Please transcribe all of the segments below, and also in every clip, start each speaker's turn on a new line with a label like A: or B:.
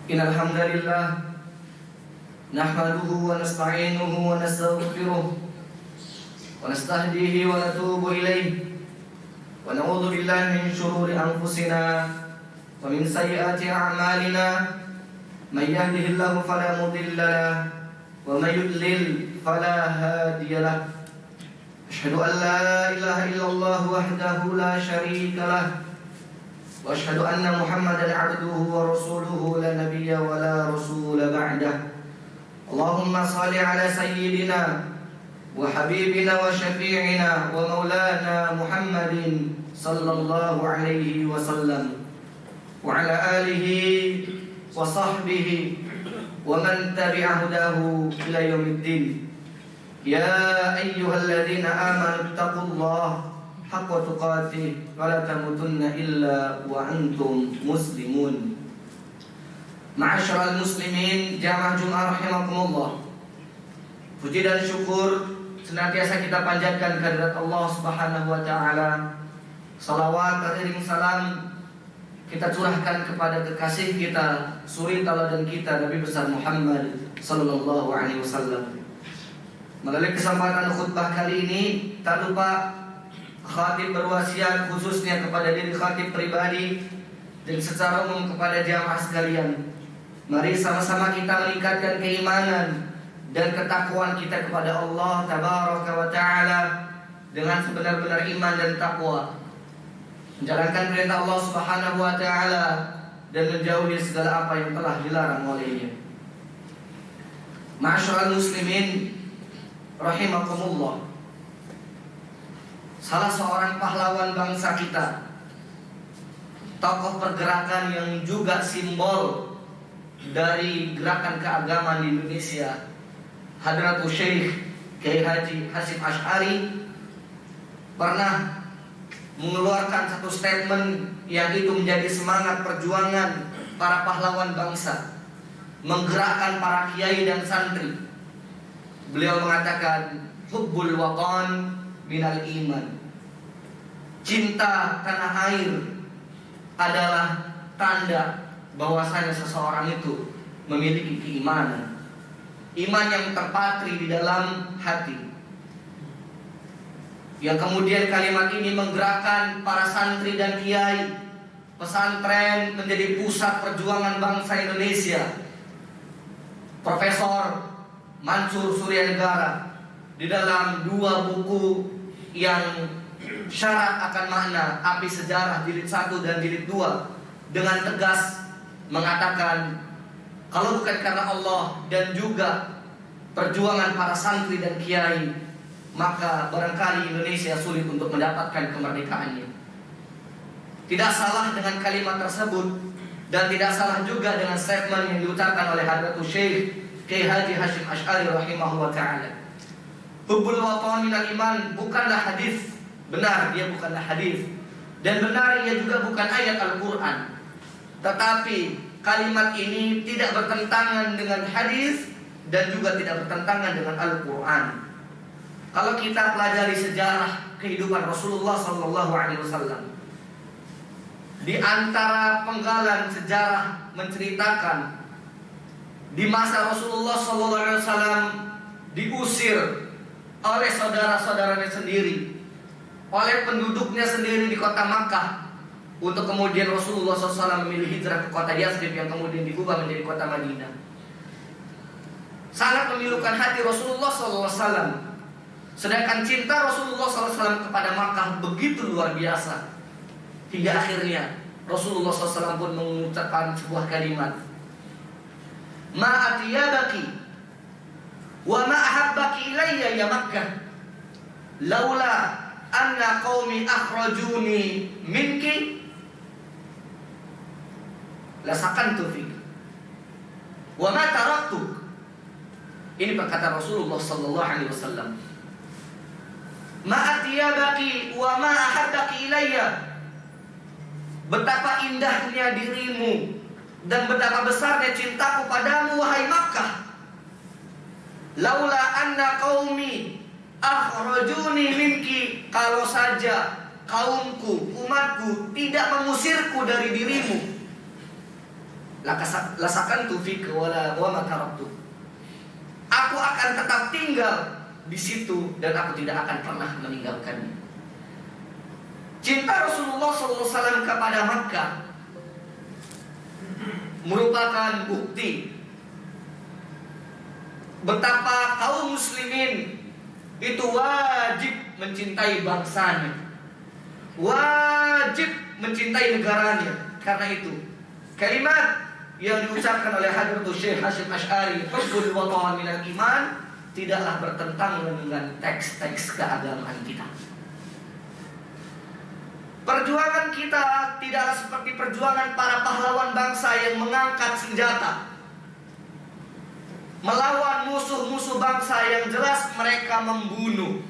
A: Innal hamdalillah nahmaduhu wa nasta'inuhu wa nastaghfiruh wa nastahdihi wa natubu ilayhi wa na'udzu billahi min shururi anfusina wa min sayyiati a'malina may yahdihillahu fala mudilla lahu wa may yudlil fala hadiya lahu. Asyhadu an la ilaha illallah wahdahu la syarika lahu wa asyhadu anna Muhammadan 'abduhu wa rasuluhu la nabiyya wa la rasula ba'dah. Allahumma shalli ala sayyidina wa habibina wa syafi'ina wa maulana Muhammadin sallallahu alaihi wasallam wa ala alihi wa sahbihi wa man tabi'a hudahu ila yaumiddin. Ya ayyuhalladzina amanu taqullaha haqqa tuqatih wa la tamutunna illa wa antum muslimun. Ma'asyiral muslimin, jamaah Jumat rahimakumullah. Puji dan syukur senantiasa kita panjatkan kehadirat Allah Subhanahu wa taala. Salawat dan salam kita curahkan kepada kekasih kita, suri tauladan kita, Nabi besar Muhammad sallallahu alaihi wasallam. Melalui kesempatan khutbah kali ini, tak lupa khatib berwasiat khususnya kepada diri khatib pribadi dan secara umum kepada jamaah sekalian. Mari sama-sama kita meningkatkan keimanan dan ketakwaan kita kepada Allah Tabaraka wa Ta'ala dengan sebenar-benar iman dan takwa, menjalankan perintah Allah Subhanahu wa Ta'ala dan menjauhi segala apa yang telah dilarang olehnya. Ma'asyiral muslimin rahimakumullah. Salah seorang pahlawan bangsa kita, tokoh pergerakan yang juga simbol dari gerakan keagamaan di Indonesia, Hadratus Syekh Kiai Haji Hasyim Asy'ari, pernah mengeluarkan satu statement yang itu menjadi semangat perjuangan para pahlawan bangsa, menggerakkan para kiai dan santri. Beliau mengatakan, hubbul watan minal iman. Cinta tanah air adalah tanda bahwasanya seseorang itu memiliki keimanan, iman yang terpatri di dalam hati. Yang kemudian kalimat ini menggerakkan para santri dan kiai. Pesantren menjadi pusat perjuangan bangsa Indonesia. Profesor Mansur Suryanegara di dalam dua buku yang syarat akan makna Api Sejarah jilid 1 dan jilid 2 dengan tegas mengatakan, kalau bukan karena Allah dan juga perjuangan para santri dan kiai, maka barangkali Indonesia sulit untuk mendapatkan kemerdekaannya. Tidak salah dengan kalimat tersebut, dan tidak salah juga dengan statement yang diucapkan oleh Hadratus Syekh Kiai Haji Hasyim Asy'ari rahimahullah ta'ala. Hubbul watan minal iman bukanlah hadis. Benar, dia bukanlah hadis. Dan benar, ia juga bukan ayat Al-Quran. Tetapi kalimat ini tidak bertentangan dengan hadis dan juga tidak bertentangan dengan Al-Quran. Kalau kita pelajari sejarah kehidupan Rasulullah SAW, di antara penggalan sejarah menceritakan di masa Rasulullah SAW diusir oleh saudara-saudaranya sendiri, oleh penduduknya sendiri di kota Makkah, untuk kemudian Rasulullah SAW memilih hijrah ke kota Yathrib yang kemudian diubah menjadi kota Madinah. Sangat memilukan hati Rasulullah SAW. Sedangkan cinta Rasulullah SAW kepada Makkah begitu luar biasa, hingga akhirnya Rasulullah SAW pun mengucapkan sebuah kalimat, ma atiyabaki wa ma ahabbaki ilayya ya Makkah, laula anna qaumi akhrajuni minki lasakantu fik wa ma taraktuk. Ini perkataan Rasulullah sallallahu alaihi wasallam. Ma atiyabaki wa ma ahabbaki ilayya. Betapa indahnya dirimu dan betapa besarnya cintaku padamu wahai Makkah. Laula anna qaumi akhrajuni minki, kalau saja kau. kaumku, umatku tidak mengusirku dari dirimu. lasakantu fika wa ma taraktu. Aku akan tetap tinggal di situ dan aku tidak akan pernah meninggalkannya. Cinta Rasulullah SAW kepada Makkah merupakan bukti betapa kaum muslimin itu wajib mencintai bangsanya, wajib mencintai negaranya. Karena itu kalimat yang diucapkan oleh Hadratus Syekh Hasyim Asy'ari, hubbul watan minal iman, tidaklah bertentangan dengan teks-teks keagamaan kita. Perjuangan kita tidaklah seperti perjuangan para pahlawan bangsa yang mengangkat senjata melawan musuh-musuh bangsa yang jelas mereka membunuh,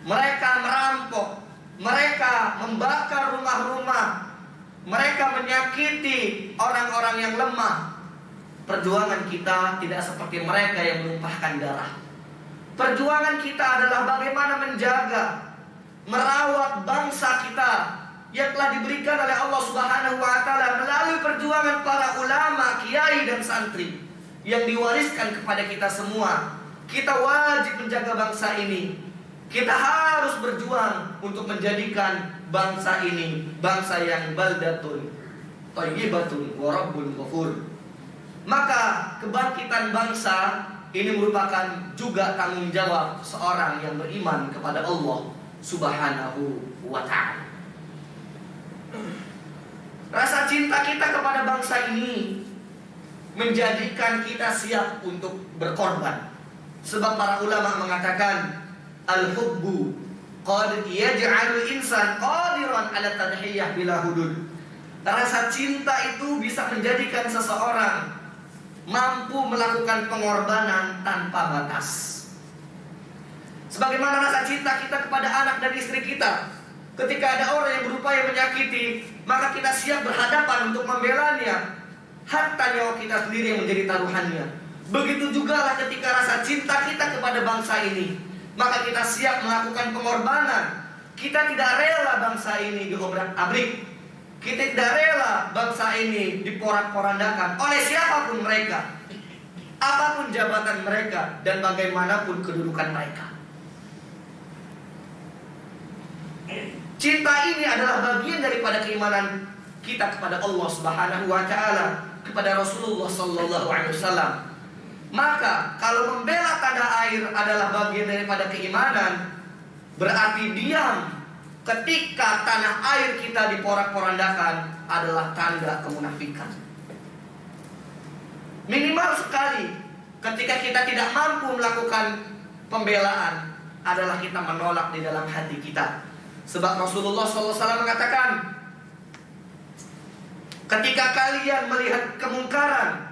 A: mereka merampok, mereka membakar rumah-rumah, mereka menyakiti orang-orang yang lemah. Perjuangan kita tidak seperti mereka yang menumpahkan darah. Perjuangan kita adalah bagaimana menjaga, merawat bangsa kita yang telah diberikan oleh Allah Subhanahu wa taala melalui perjuangan para ulama, kiai dan santri yang diwariskan kepada kita semua. Kita wajib menjaga bangsa ini. Kita harus berjuang untuk menjadikan bangsa ini bangsa yang baldatun thayyibatun wa rabbun ghafur. Maka kebangkitan bangsa ini merupakan juga tanggung jawab seorang yang beriman kepada Allah Subhanahu wa ta'ala. Rasa cinta kita kepada bangsa ini menjadikan kita siap untuk berkorban. Sebab para ulama mengatakan al-hubbu qad yaj'alul insan qadiran 'ala tadhiyah bila hudud. Rasa cinta itu bisa menjadikan seseorang mampu melakukan pengorbanan tanpa batas. Sebagaimana rasa cinta kita kepada anak dan istri kita, ketika ada orang yang berupaya menyakiti, maka kita siap berhadapan untuk membelanya, hatta nyawa kita sendiri yang menjadi taruhannya. Begitu juga lah ketika rasa cinta kita kepada bangsa ini, maka kita siap melakukan pengorbanan. Kita tidak rela bangsa ini diobrak-abrik. Kita tidak rela bangsa ini diporak-porandakan oleh siapapun mereka, apapun jabatan mereka dan bagaimanapun kedudukan mereka. Cinta ini adalah bagian daripada keimanan kita kepada Allah Subhanahu wa taala, kepada Rasulullah sallallahu alaihi wasallam. Maka kalau membela tanah air adalah bagian daripada keimanan, berarti diam ketika tanah air kita diporak-porandakan adalah tanda kemunafikan. Minimal sekali ketika kita tidak mampu melakukan pembelaan adalah kita menolak di dalam hati kita. Sebab Rasulullah SAW mengatakan, ketika kalian melihat kemungkaran,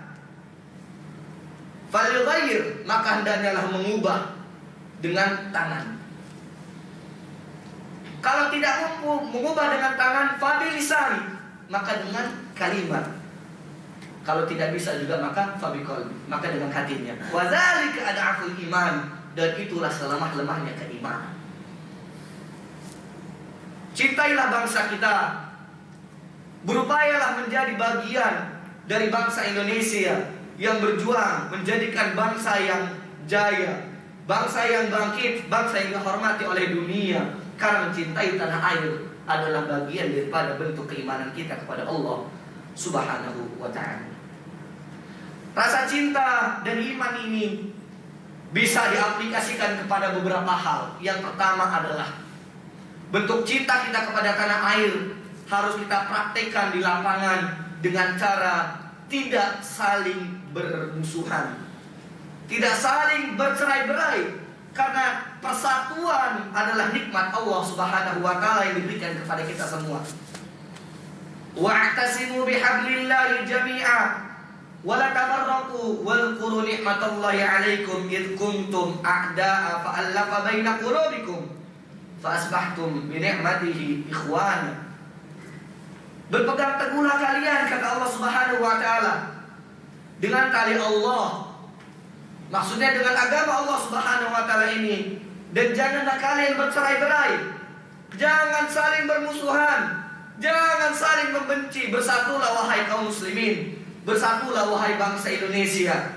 A: falyughayyir, maka hendaknya mengubah dengan tangan. Kalau tidak mampu mengubah dengan tangan, fabilisan, maka dengan kalimat. Kalau tidak bisa juga maka fabiqalbi, maka dengan hatinya. Wa dzalika ad'aful iman, dan itulah selemah-lemahnya keimanan. Cintailah bangsa kita, berupayalah menjadi bagian dari bangsa Indonesia yang berjuang menjadikan bangsa yang jaya, bangsa yang bangkit, bangsa yang dihormati oleh dunia. Karena mencintai tanah air adalah bagian daripada bentuk keimanan kita kepada Allah Subhanahu wa ta'ala. Rasa cinta dan iman ini bisa diaplikasikan kepada beberapa hal. Yang pertama adalah bentuk cinta kita kepada tanah air harus kita praktekkan di lapangan dengan cara tidak saling bermusuhan, tidak saling bercerai-berai. Karena persatuan adalah nikmat Allah Subhanahu wa ta'ala yang diberikan kepada kita semua. Wa'tasimu bihablillahi jami'a wa la tafarraqu wadhkuru ni'matallahi 'alaikum id kuntum a'da'a fa'alafa baina qulubikum fa asbahtum bi ni'matihi ikhwana. Berpegang teguhlah kalian, kata Allah Subhanahu wa ta'ala, dengan tali Allah, maksudnya dengan agama Allah Subhanahu wa ta'ala ini. Dan janganlah kalian bercerai-berai, jangan saling bermusuhan, jangan saling membenci. Bersatulah wahai kaum muslimin. Bersatulah wahai bangsa Indonesia.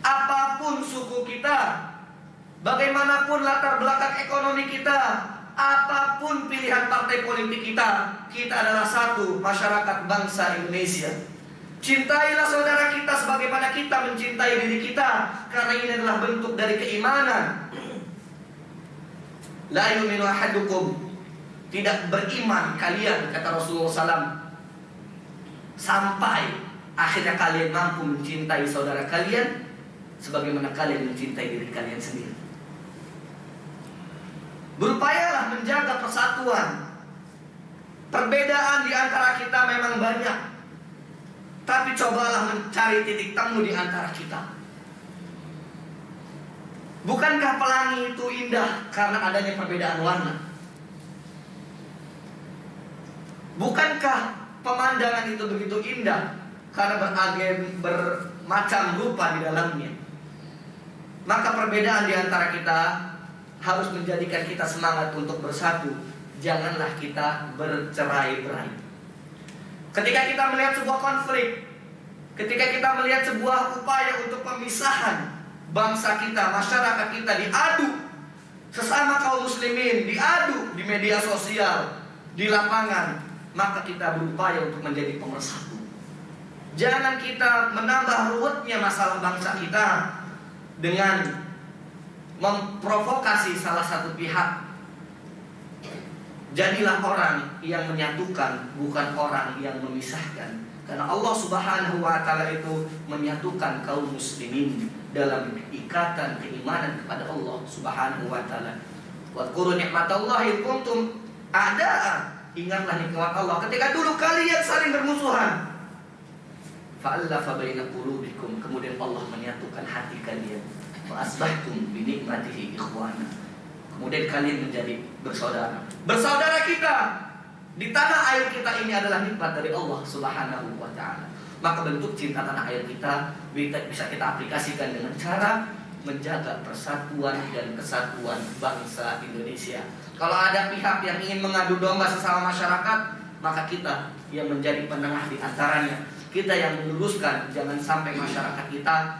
A: Apapun suku kita, bagaimanapun latar belakang ekonomi kita, apapun pilihan partai politik kita, kita adalah satu masyarakat bangsa Indonesia. Cintailah saudara kita sebagaimana kita mencintai diri kita, karena ini adalah bentuk dari keimanan. La yu'minu ahadukum, tidak beriman kalian, kata Rasulullah SAW, sampai akhirnya kalian mampu mencintai saudara kalian sebagaimana kalian mencintai diri kalian sendiri. Berupayalah menjaga persatuan. Perbedaan di antara kita memang banyak, tapi cobalah mencari titik temu di antara kita. Bukankah pelangi itu indah karena adanya perbedaan warna? Bukankah pemandangan itu begitu indah karena bermacam rupa di dalamnya? Maka perbedaan di antara kita harus menjadikan kita semangat untuk bersatu. Janganlah kita bercerai-berai. Ketika kita melihat sebuah konflik, ketika kita melihat sebuah upaya untuk pemisahan bangsa kita, masyarakat kita diadu, sesama kaum muslimin diadu di media sosial, di lapangan, maka kita berupaya untuk menjadi pemersatu. Jangan kita menambah ruwetnya masalah bangsa kita dengan memprovokasi salah satu pihak. Jadilah orang yang menyatukan, bukan orang yang memisahkan. Karena Allah Subhanahu wa Ta'ala itu menyatukan kaum muslimin dalam ikatan keimanan kepada Allah Subhanahu wa Ta'ala. Wa quru ni'matallahi kuntum a'da'a. Ingatlah nikmat Allah ketika dulu kalian saling bermusuhan. Fa'allafa baina qulubikum, kemudian Allah menyatukan hati kalian. Wa asbahtum bi nikmatihi ikhwana. Kemudian kalian menjadi bersaudara. Bersaudara kita di tanah air kita ini adalah nikmat dari Allah Subhanahu wa Ta'ala. Maka bentuk cinta tanah air kita bisa kita aplikasikan dengan cara menjaga persatuan dan kesatuan bangsa Indonesia. Kalau ada pihak yang ingin mengadu domba sesama masyarakat, maka kita yang menjadi penengah di antaranya. Kita yang meluruskan, jangan sampai masyarakat kita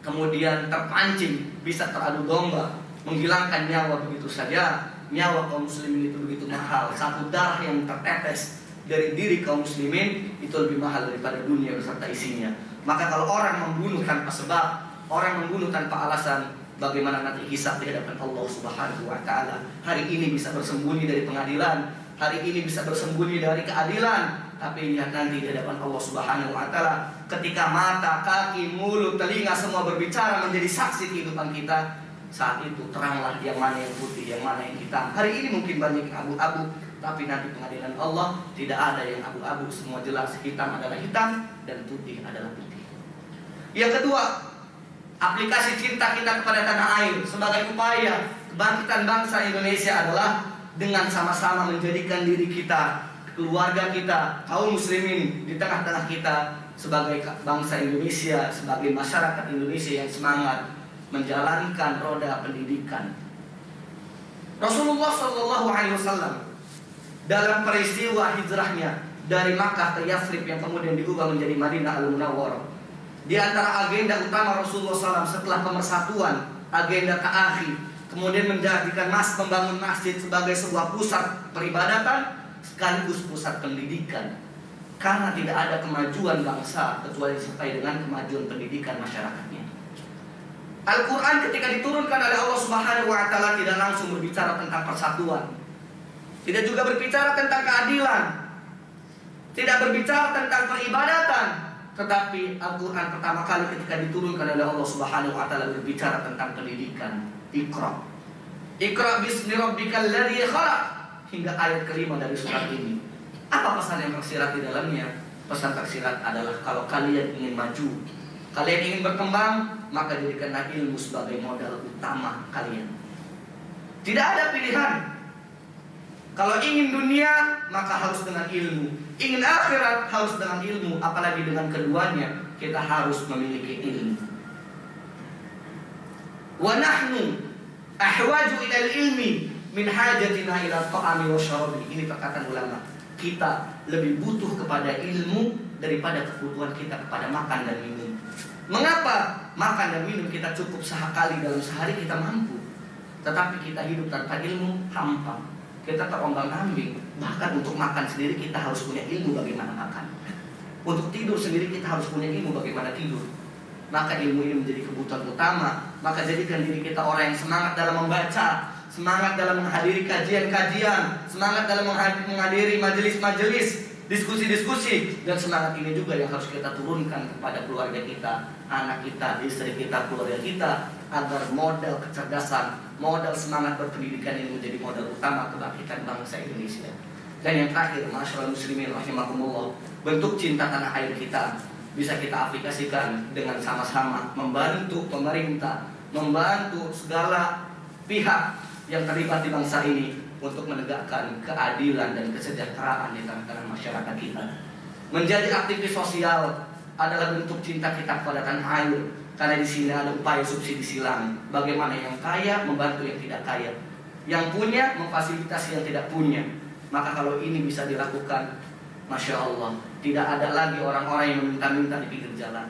A: kemudian terpancing, bisa teradu domba, menghilangkan nyawa begitu saja. Nyawa kaum muslimin itu begitu mahal. Satu darah yang tertetes dari diri kaum muslimin itu lebih mahal daripada dunia beserta isinya. Maka kalau orang membunuh tanpa sebab, orang membunuh tanpa alasan, bagaimana nanti hisab di hadapan Allah Subhanahu wa Ta'ala? Hari ini bisa bersembunyi dari pengadilan, hari ini bisa bersembunyi dari keadilan, tapi lihat nanti di hadapan Allah Subhanahu wa Ta'ala, ketika mata, kaki, mulut, telinga semua berbicara menjadi saksi kehidupan kita, saat itu teranglah yang mana yang putih, yang mana yang hitam. Hari ini mungkin banyak yang abu-abu, tapi nanti pengadilan Allah tidak ada yang abu-abu, semua jelas. Hitam adalah hitam dan putih adalah putih. Yang kedua, aplikasi cinta kita kepada tanah air sebagai upaya kebangkitan bangsa Indonesia adalah dengan sama-sama menjadikan diri kita, keluarga kita, kaum muslimin di tengah-tengah kita sebagai bangsa Indonesia, sebagai masyarakat Indonesia yang semangat menjalankan roda pendidikan. Rasulullah SAW dalam peristiwa hijrahnya dari Makkah ke Yathrib yang kemudian diubah menjadi Madinah Al-Munawwarah, di antara agenda utama Rasulullah SAW setelah pemersatuan, agenda ta'akhi, kemudian menjadikan membangun masjid sebagai sebuah pusat peribadatan sekaligus pusat pendidikan. Karena tidak ada kemajuan bangsa kecuali disertai dengan kemajuan pendidikan masyarakatnya. Al-Quran ketika diturunkan oleh Allah Subhanahu wa Ta'ala tidak langsung berbicara tentang persatuan, tidak juga berbicara tentang keadilan, tidak berbicara tentang peribadatan, tetapi Al-Quran pertama kali ketika diturunkan oleh Allah Subhanahu wa Ta'ala berbicara tentang pendidikan. Iqra. Iqra bismi rabbikal ladzi khalaq, hingga ayat kelima dari surat ini. Apa pesan yang tersirat di dalamnya? Pesan tersirat adalah kalau kalian ingin maju, kalian ingin berkembang, maka jadikanlah ilmu sebagai modal utama kalian. Tidak ada pilihan. Kalau ingin dunia, maka harus dengan ilmu. Ingin akhirat, harus dengan ilmu. Apalagi dengan keduanya, kita harus memiliki ilmu. Wa nahnu ahwaju ilal ilmi min hajatina ila ta'ami wa syarabi. Ini perkataan ulama. Kita lebih butuh kepada ilmu daripada kebutuhan kita kepada makan dan minum. Mengapa makan dan minum kita cukup sekali dalam sehari kita mampu, tetapi kita hidup tanpa ilmu hampa, kita terombang-ambing. Bahkan untuk makan sendiri kita harus punya ilmu bagaimana makan. Untuk tidur sendiri kita harus punya ilmu bagaimana tidur. Maka ilmu ini menjadi kebutuhan utama. Maka jadikan diri kita orang yang semangat dalam membaca, semangat dalam menghadiri kajian-kajian, semangat dalam menghadiri majelis-majelis, diskusi-diskusi. Dan semangat ini juga yang harus kita turunkan kepada keluarga kita, anak kita, istri kita, keluarga kita, agar modal kecerdasan, modal semangat berpendidikan ini menjadi modal utama kebangkitan bangsa Indonesia. Dan yang terakhir, masyaallah muslimin rahimakumullah, bentuk cinta tanah air kita bisa kita aplikasikan dengan sama-sama membantu pemerintah, membantu segala pihak yang terlibat di bangsa ini untuk menegakkan keadilan dan kesejahteraan di tengah-tengah masyarakat kita. Menjadi aktivis sosial adalah bentuk cinta kita kepada tanah air, karena di sini ada upaya subsidi silang. Bagaimana yang kaya membantu yang tidak kaya, yang punya memfasilitasi yang tidak punya. Maka kalau ini bisa dilakukan, Masya Allah, tidak ada lagi orang-orang yang meminta-minta di pinggir jalan.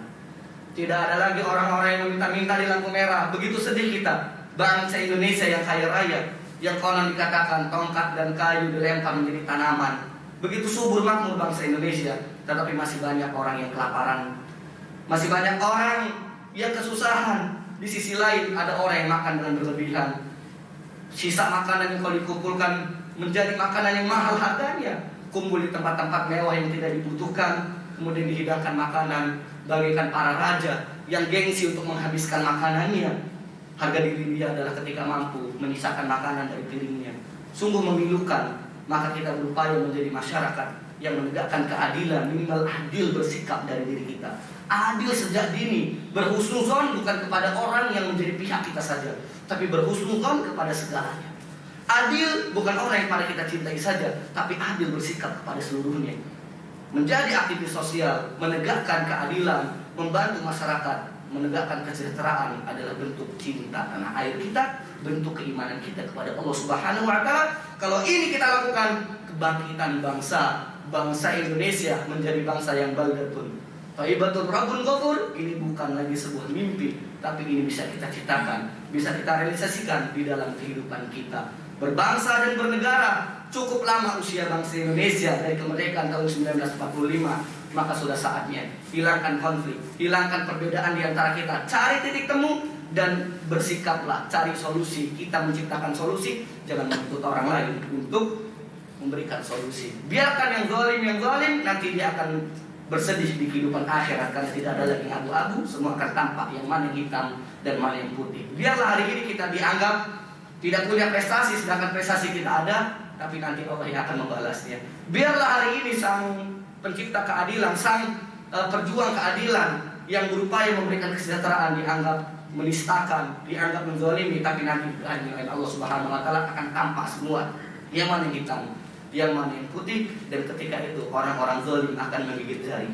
A: Tidak ada lagi orang-orang yang meminta-minta di lampu merah. Begitu sedih kita, bangsa Indonesia yang kaya raya, yang konon dikatakan tongkat dan kayu dilempar menjadi tanaman. Begitu subur makmur bangsa Indonesia, tetapi masih banyak orang yang kelaparan, masih banyak orang yang kesusahan. Di sisi lain ada orang yang makan dengan berlebihan. Sisa makanan yang kalau dikumpulkan menjadi makanan yang mahal harganya, kumpul di tempat-tempat mewah yang tidak dibutuhkan, kemudian dihidangkan makanan bagaikan para raja yang gengsi untuk menghabiskan makanannya. Harga diri dia adalah ketika mampu menyisakan makanan dari piringnya. Sungguh memilukan. Maka kita berupaya menjadi masyarakat yang menegakkan keadilan, minimal adil bersikap dari diri kita. Adil sejak dini, berhusnuzon bukan kepada orang yang menjadi pihak kita saja, tapi berhusnuzon kepada segalanya. Adil bukan orang yang pada kita cintai saja, tapi adil bersikap kepada seluruhnya. Menjadi aktivis sosial, menegakkan keadilan, membantu masyarakat, menegakkan kesejahteraan adalah bentuk cinta tanah air kita, bentuk keimanan kita kepada Allah Subhanahu wa taala. Kalau ini kita lakukan, kebangkitan bangsa Indonesia menjadi bangsa yang baldatun thayyibatun rabbun ghafur, ini bukan lagi sebuah mimpi, tapi ini bisa kita ciptakan, bisa kita realisasikan di dalam kehidupan kita. Berbangsa dan bernegara, cukup lama usia bangsa Indonesia dari kemerdekaan tahun 1945. Maka sudah saatnya hilangkan konflik, hilangkan perbedaan di antara kita, cari titik temu dan bersikaplah cari solusi. Kita menciptakan solusi, jangan menuntut orang lain untuk memberikan solusi. Biarkan yang zalim nanti dia akan bersedih di kehidupan akhirat, karena tidak ada lagi abu-abu, semua akan tampak yang mana yang hitam dan mana yang putih. Biarlah hari ini kita dianggap tidak punya prestasi, sedangkan prestasi kita ada, tapi nanti Allah yang akan membalasnya. Biarlah hari ini sang pencipta keadilan, sang perjuang keadilan yang berupaya memberikan kesejahteraan dianggap menistakan, dianggap menzalimi, tapi nanti hanya Allah Subhanahu wa taala akan tampak semua yang mana yang hitam, yang mana yang putih. Dan ketika itu orang-orang zalim akan menggigit jari,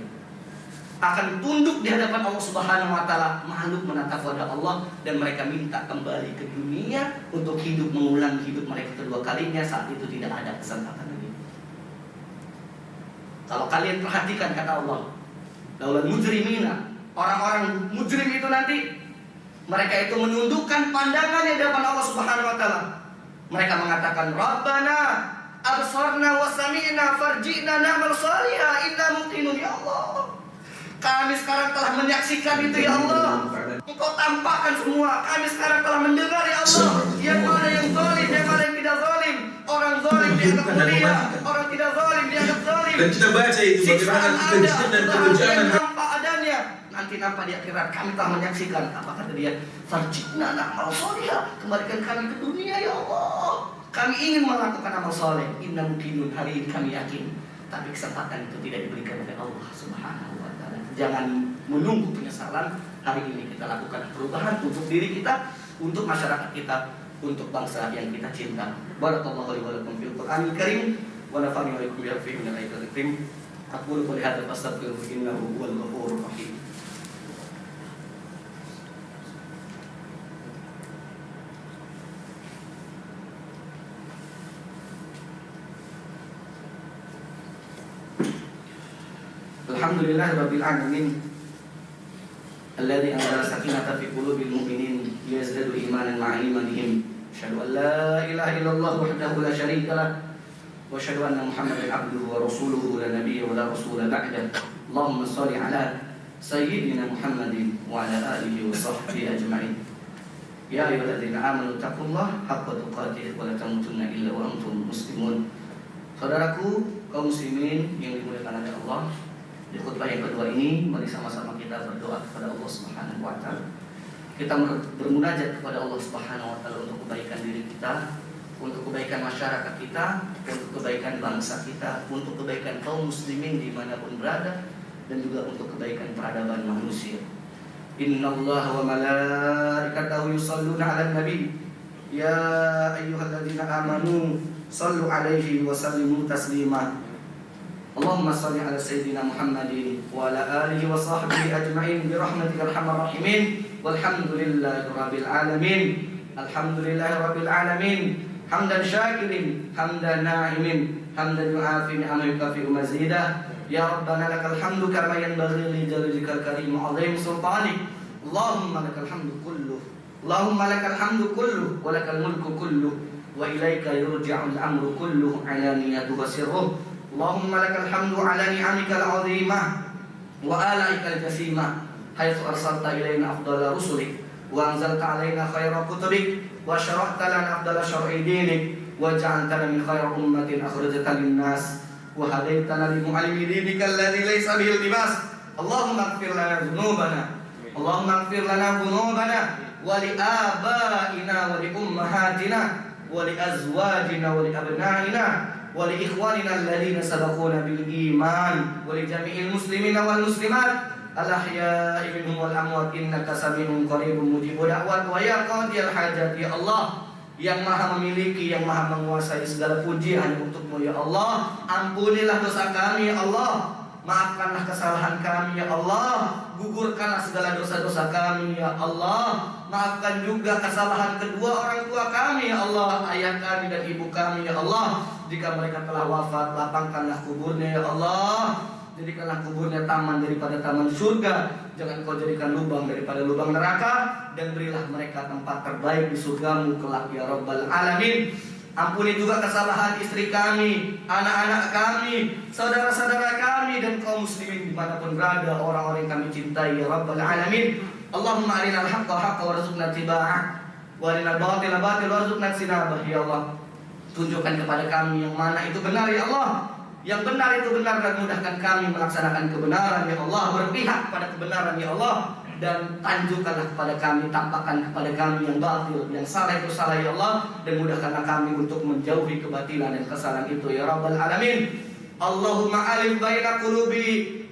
A: akan tunduk di hadapan Allah Subhanahu wa taala, makhluk menatap wajah Allah, dan mereka minta kembali ke dunia untuk hidup, mengulang hidup mereka kedua kalinya. Saat itu tidak ada kesempatan lagi. Kalau kalian perhatikan kata Allah, laulal mujrimina, orang-orang mujrim itu nanti mereka itu menundukkan pandangannya di hadapan Allah Subhanahu wa taala. Mereka mengatakan, Rabbana absarna wa sami'na farji'na na'mal salihah inna muqinun. Ya Allah, kami sekarang telah menyaksikan itu ya Allah. Engkau tampakkan semua. Kami sekarang telah mendengar ya Allah. Yang mana yang zalim, yang mana yang tidak zalim. Orang zalim dianggap mulia, orang tidak zalim dianggap zalim.
B: Dan kita baca itu bagaimana kebencian dan kebencian
A: nampak adanya. Nanti nampak di akhirat. Kami telah menyaksikan. Apa kata dia? Farji'na na'mal salihah. Kembalikan kami ke dunia ya Allah. Kami ingin melakukan amal soleh. Inna muqinun, hari ini kami yakin. Tapi kesempatan itu tidak diberikan oleh Allah Subhanahu wa taala. Jangan menunggu penyesalan. Hari ini kita lakukan perubahan untuk diri kita, untuk masyarakat kita, untuk bangsa yang kita cinta. Barakallahu li wa lakum fil Qur'anil Karim wa nafa'ani wa iyyakum bihi min ayatil karim. Aqulu qawli hadza wa astaghfiruhu innahu huwal ghafurur rahim. Alhamdulillahirabbil alamin. Alladzi anzala sakinata fi qulubil mu'minin liyazdadu imanan ma'a imanihim. Asyhadu an la ilaha illallah wahdahu la syarika lah wa asyhadu anna Muhammadan abduhu wa rasuluhu la nabiyya wa la rasula ba'da. Allahumma shalli ala sayyidina Muhammadin wa ala alihi wa sahbihi ajma'in. Ya ayyuhalladzina amanu taqullaha haqqa tuqatih wa la tamutunna illa wa antum muslimun. Saudaraku kaum muslimin yang dimuliakan oleh Allah, di khutbah yang kedua ini mari sama-sama kita berdoa kepada Allah Subhanahu wa taala. Kita bermunajat kepada Allah Subhanahu wa taala untuk kebaikan diri kita, untuk kebaikan masyarakat kita, untuk kebaikan bangsa kita, untuk kebaikan kaum muslimin dimanapun berada, dan juga untuk kebaikan peradaban manusia. Innallaha wa malaikatahu yusholluna 'alan nabi. Ya ayyuhalladzina amanu shallu 'alaihi wa sallimu taslima. Allahumma shalli 'ala sayyidina Muhammadin wa 'ala alihi wa sahbihi ajma'in bi rahmatika arhamar rahimin. Walhamdulillahirabbil alamin. Alhamdulillahirabbil alamin. Hamdan syakirin, hamdan na'imin, hamdan yu'afi ni'ama yukafi'u mazidah. Ya Rabbana lakal hamdu kama yanbaghi li jalalika karim 'azim sultanik. Allahumma lakal hamdu kulluh. Allahumma lakal hamdu kulluh wa lakal mulku kulluh wa ilaika yurja'ul amru kulluh 'alaniyatuhu wa sirruh. Allahumma lakal hamdu 'ala ni'amikal 'azimah wa alaikal jasimah haitsu arsalta ilaina afdhala rusulik wa anzalta 'alaina khaira kutubik wa syara'ta lana afdhala syar'i dinik wa ja'altana min khairi ummatin akhrajata lin-nas wa hadaitana li mu'allimi dinika alladzi laysa bihil libas. Allahumma ighfir lana dhunubana, Allahumma ighfir lana dhunubana wa li abaina wa li ummahatina wa li azwajina wa li abnaina wa li ikhwanina alladhina sabaquna bil iman wa li jami'il muslimina wal muslimat al-ahya'i minhum wal amwat innaka sami'un qaribun mujibud da'wat wa ya qadiyal hajat. Ya Allah yang maha memiliki, yang maha menguasai, segala puji hanya untukmu ya Allah. Ampunilah dosa kami ya Allah, maafkanlah kesalahan kami ya Allah, gugurkanlah segala dosa-dosa kami ya Allah. Maafkan juga kesalahan kedua orang tua kami ya Allah, ayah kami dan ibu kami ya Allah. Jika mereka telah wafat, lapangkanlah kuburnya ya Allah. Jadikanlah kuburnya taman daripada taman surga, jangan kau jadikan lubang daripada lubang neraka, dan berilah mereka tempat terbaik di surgamu kelak ya Rabbal Alamin. Ampuni juga kesalahan istri kami, anak-anak kami, saudara-saudara kami, dan kaum muslimin dimanapun berada, orang-orang yang kami cintai ya Rabbal Alamin. Allahumma arinal haqqa haqqa warzuqna tiba'ah wa arinal batila batila warzuqna sinabah. Ya Allah, tunjukkan kepada kami yang mana itu benar ya Allah, yang benar itu benar, dan mudahkan kami melaksanakan kebenaran ya Allah, berpihak pada kebenaran ya Allah, dan tunjukkanlah kepada kami, tampakkan kepada kami yang batil, yang salah itu salah ya Allah, dan mudahkanlah kami untuk menjauhi kebatilan dan kesalahan itu ya Rabbal Alamin. Allahumma alif baina qulubi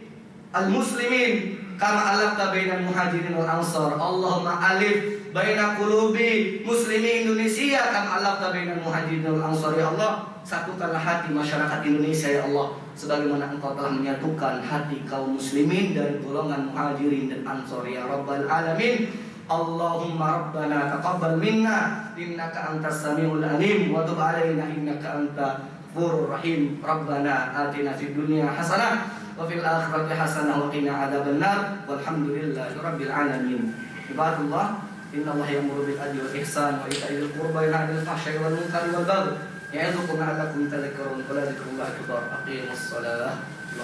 A: al-muslimin kama alafta bainal muhajirin wal ansar. Allahumma alif baina qulubi muslimi Indonesia kama alafta bainal muhajirin wal ansar. Ya Allah, satukanlah hati masyarakat Indonesia ya Allah, sebagaimana Engkau telah menyatukan hati kaum muslimin dari golongan muhajirin dan ansor ya Rabbal Alamin. Allahumma Rabbana taqabbal minna innaka antas samiul alim wa tub alaina innaka antal ghafurur rahim. Rabbana atina fid dunya hasanah wa fil akhirati hasanah wa qina adzabannar. Walhamdulillahi rabbil alamin. Ibadallah, innallaha ya'muru bil adli wal ihsan wa ita'i dzil qurba wa yanha 'anil fahsya'i wal munkari wal baghi. يعظكم لعلكم تذكرون. ولا ذكر الله أكبر. أقيموا الصلاة.